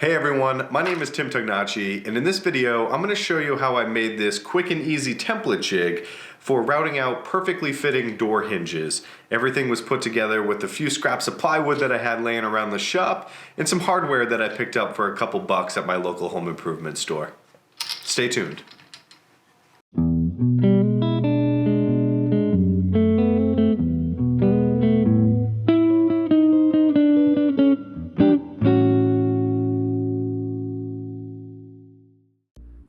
Hey everyone, my name is Tim Tognacci, and in this video I'm going to show you how I made this quick and easy template jig for routing out perfectly fitting door hinges. Everything was put together with a few scraps of plywood that I had laying around the shop and some hardware that I picked up for a couple bucks at my local home improvement store. Stay tuned.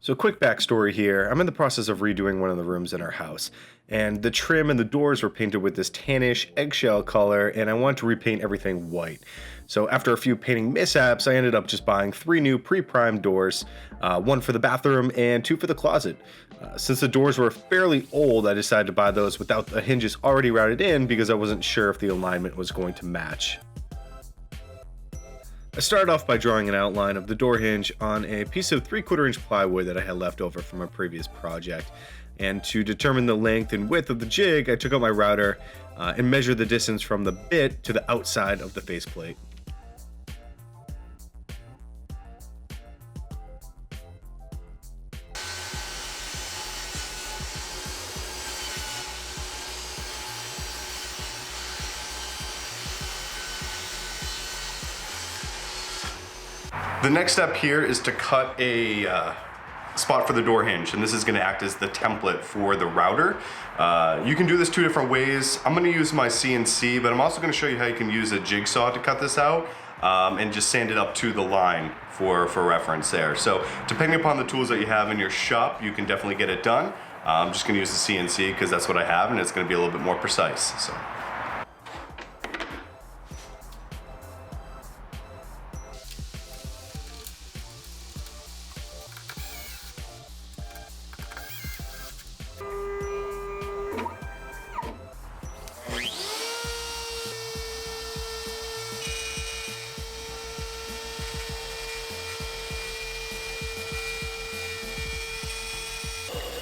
So quick backstory here, I'm in the process of redoing one of the rooms in our house, and the trim and the doors were painted with this tannish eggshell color, and I wanted to repaint everything white. So after a few painting mishaps, I ended up just buying 3 new pre-primed doors, 1 for the bathroom and 2 for the closet. Since the doors were fairly old, I decided to buy those without the hinges already routed in because I wasn't sure if the alignment was going to match. I started off by drawing an outline of the door hinge on a piece of 3/4 inch plywood that I had left over from a previous project. And to determine the length and width of the jig, I took out my router and measured the distance from the bit to the outside of the faceplate. The next step here is to cut a spot for the door hinge, and this is going to act as the template for the router. You can do this 2 different ways. I'm going to use my CNC, but I'm also going to show you how you can use a jigsaw to cut this out and just sand it up to the line for reference there. So depending upon the tools that you have in your shop, you can definitely get it done. I'm just going to use the CNC because that's what I have, and it's going to be a little bit more precise. So.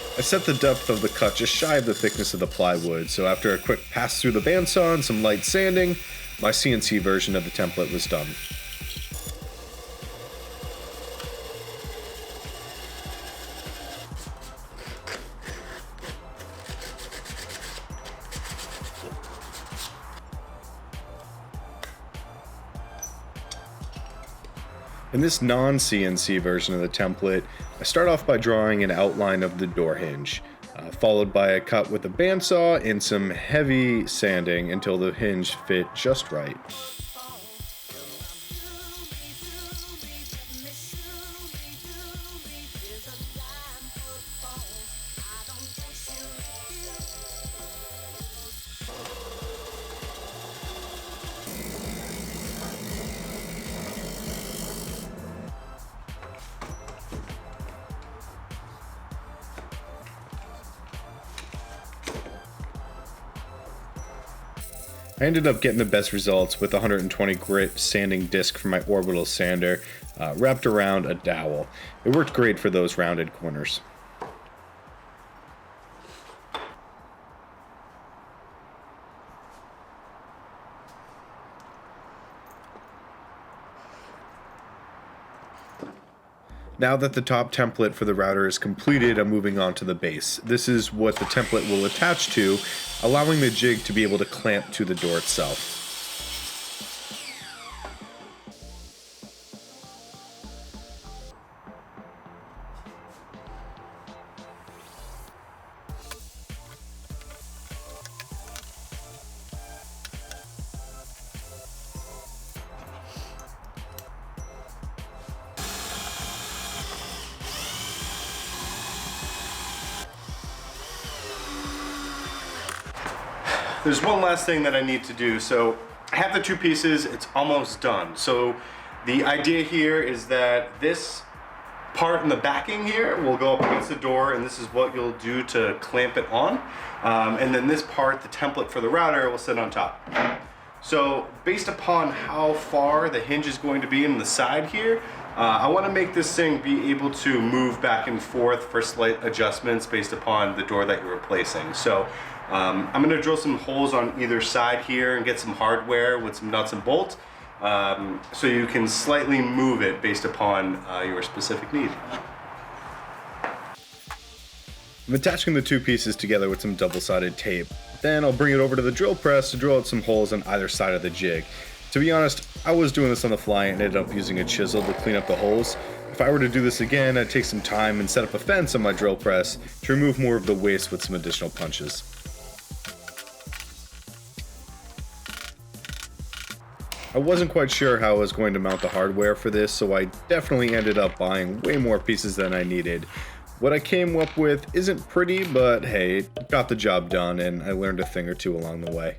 I set the depth of the cut just shy of the thickness of the plywood, so after a quick pass through the bandsaw and some light sanding, my CNC version of the template was done. In this non-CNC version of the template, I start off by drawing an outline of the door hinge, followed by a cut with a bandsaw and some heavy sanding until the hinge fit just right. I ended up getting the best results with a 120 grit sanding disc from my orbital sander wrapped around a dowel. It worked great for those rounded corners. Now that the top template for the router is completed, I'm moving on to the base. This is what the template will attach to, allowing the jig to be able to clamp to the door itself. There's one last thing that I need to do. So I have the 2 pieces, it's almost done. So the idea here is that this part in the backing here will go up against the door, and this is what you'll do to clamp it on. And then this part, the template for the router, will sit on top. So based upon how far the hinge is going to be in the side here, I want to make this thing be able to move back and forth for slight adjustments based upon the door that you're replacing. So I'm going to drill some holes on either side here and get some hardware with some nuts and bolts. so you can slightly move it based upon your specific need. I'm attaching the two pieces together with some double-sided tape. Then I'll bring it over to the drill press to drill out some holes on either side of the jig. To be honest, I was doing this on the fly and ended up using a chisel to clean up the holes. If I were to do this again, I'd take some time and set up a fence on my drill press to remove more of the waste with some additional punches. I wasn't quite sure how I was going to mount the hardware for this, so I definitely ended up buying way more pieces than I needed. What I came up with isn't pretty, but hey, it got the job done and I learned a thing or two along the way.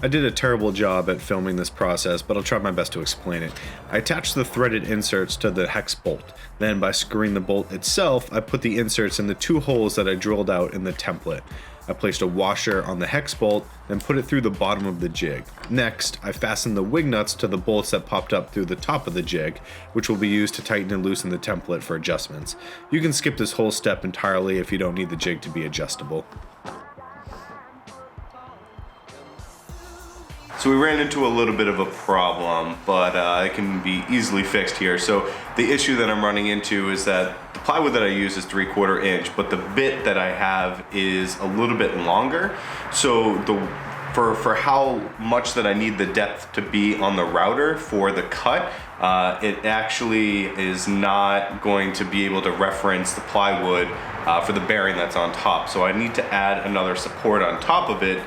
I did a terrible job at filming this process, but I'll try my best to explain it. I attached the threaded inserts to the hex bolt. Then by screwing the bolt itself, I put the inserts in the two holes that I drilled out in the template. I placed a washer on the hex bolt, then put it through the bottom of the jig. Next, I fastened the wig nuts to the bolts that popped up through the top of the jig, which will be used to tighten and loosen the template for adjustments. You can skip this whole step entirely if you don't need the jig to be adjustable. So we ran into a little bit of a problem, but it can be easily fixed here. So the issue that I'm running into is that the plywood that I use is 3/4 inch, but the bit that I have is a little bit longer. So for how much that I need the depth to be on the router for the cut, it actually is not going to be able to reference the plywood for the bearing that's on top. So I need to add another support on top of it,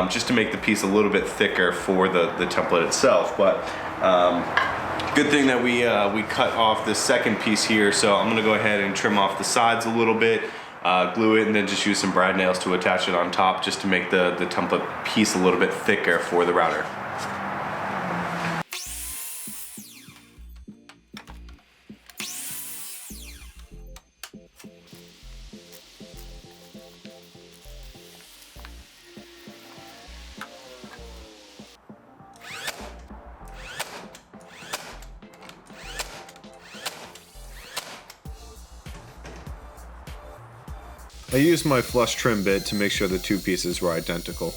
just to make the piece a little bit thicker for the template itself. But good thing that we cut off this second piece here, so I'm gonna go ahead and trim off the sides a little bit, glue it, and then just use some brad nails to attach it on top just to make the template piece a little bit thicker for the router. I used my flush trim bit to make sure the two pieces were identical.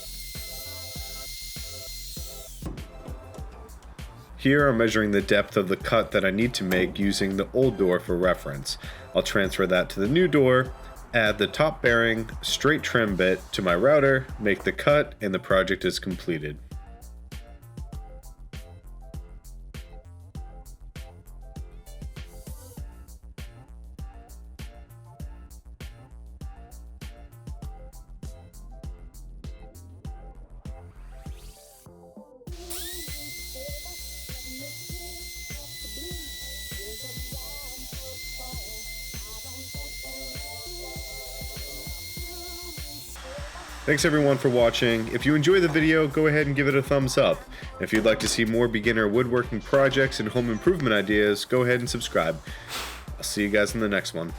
Here I'm measuring the depth of the cut that I need to make using the old door for reference. I'll transfer that to the new door, add the top bearing, straight trim bit to my router, make the cut, and the project is completed. Thanks everyone for watching. If you enjoyed the video, go ahead and give it a thumbs up. If you'd like to see more beginner woodworking projects and home improvement ideas, go ahead and subscribe. I'll see you guys in the next one.